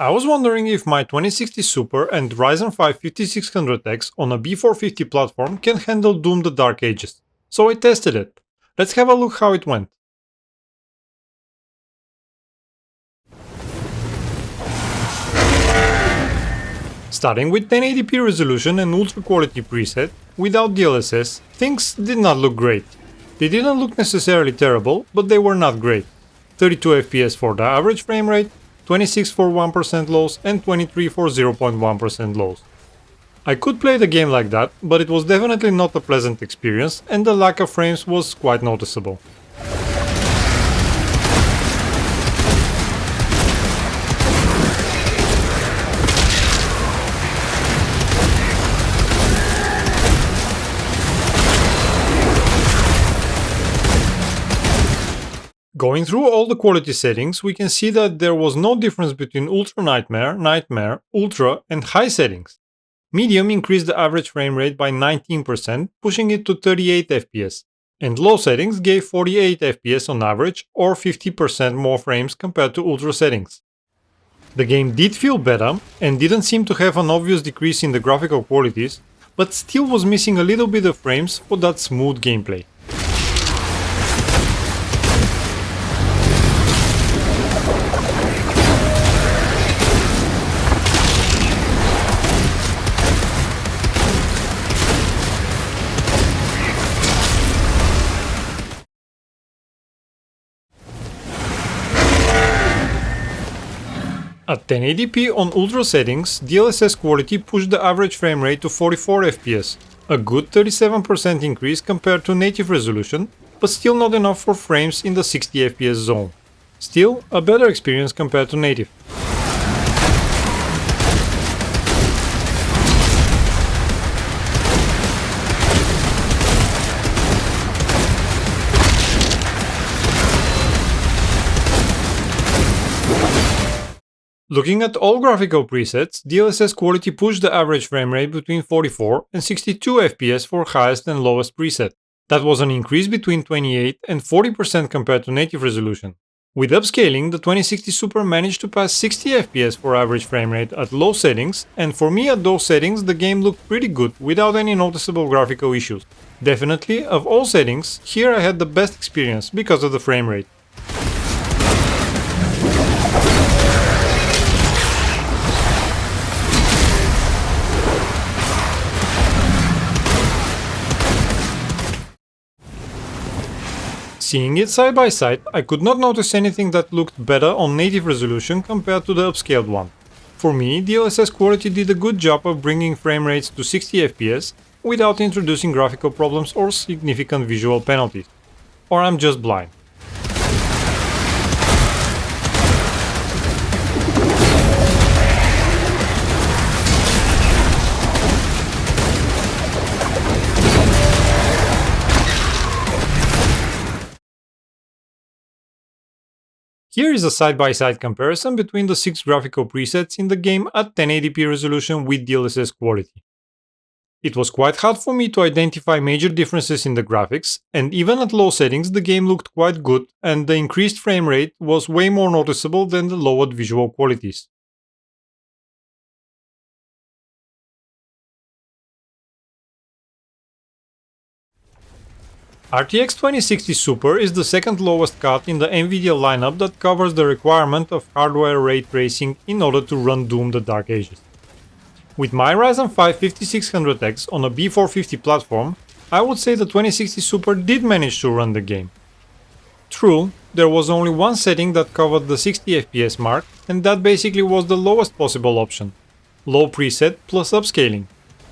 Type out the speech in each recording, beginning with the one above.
I was wondering if my 2060 Super and Ryzen 5 5600X on a B450 platform can handle Doom the Dark Ages, so I tested it. Let's have a look how it went. Starting with 1080p resolution and ultra quality preset, without DLSS, things did not look great. They didn't look necessarily terrible, but they were not great. 32 FPS for the average frame rate, 26 for 1% lows and 23 for 0.1% lows. I could play the game like that, but it was definitely not a pleasant experience and the lack of frames was quite noticeable. Going through all the quality settings, we can see that there was no difference between Ultra Nightmare, Nightmare, Ultra and High settings. Medium increased the average frame rate by 19%, pushing it to 38 FPS, and Low settings gave 48 FPS on average, or 50% more frames compared to Ultra settings. The game did feel better, and didn't seem to have an obvious decrease in the graphical qualities, but still was missing a little bit of frames for that smooth gameplay. At 1080p on Ultra settings, DLSS Quality pushed the average frame rate to 44 FPS, a good 37% increase compared to native resolution, but still not enough for frames in the 60 FPS zone. Still, a better experience compared to native. Looking at all graphical presets, DLSS Quality pushed the average frame rate between 44 and 62 FPS for highest and lowest preset. That was an increase between 28 and 40% compared to native resolution. With upscaling, the 2060 Super managed to pass 60 FPS for average frame rate at low settings, and for me at those settings the game looked pretty good without any noticeable graphical issues. Definitely, of all settings, here I had the best experience because of the frame rate. Seeing it side by side, I could not notice anything that looked better on native resolution compared to the upscaled one. For me, DLSS Quality did a good job of bringing frame rates to 60 FPS without introducing graphical problems or significant visual penalties. Or I'm just blind. Here is a side-by-side comparison between the 6 graphical presets in the game at 1080p resolution with DLSS Quality. It was quite hard for me to identify major differences in the graphics, and even at low settings the game looked quite good and the increased frame rate was way more noticeable than the lowered visual qualities. RTX 2060 Super is the second lowest card in the Nvidia lineup that covers the requirement of hardware ray tracing in order to run Doom the Dark Ages. With my Ryzen 5 5600X on a B450 platform, I would say the 2060 Super did manage to run the game. True, there was only one setting that covered the 60 FPS mark, and that basically was the lowest possible option, low preset plus upscaling.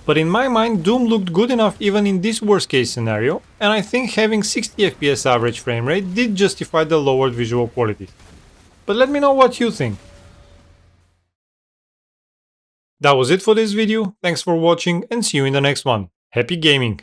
But in my mind, Doom looked good enough even in this worst case scenario, and I think having 60 FPS average frame rate did justify the lowered visual quality. But let me know what you think. That was it for this video, thanks for watching and see you in the next one. Happy gaming!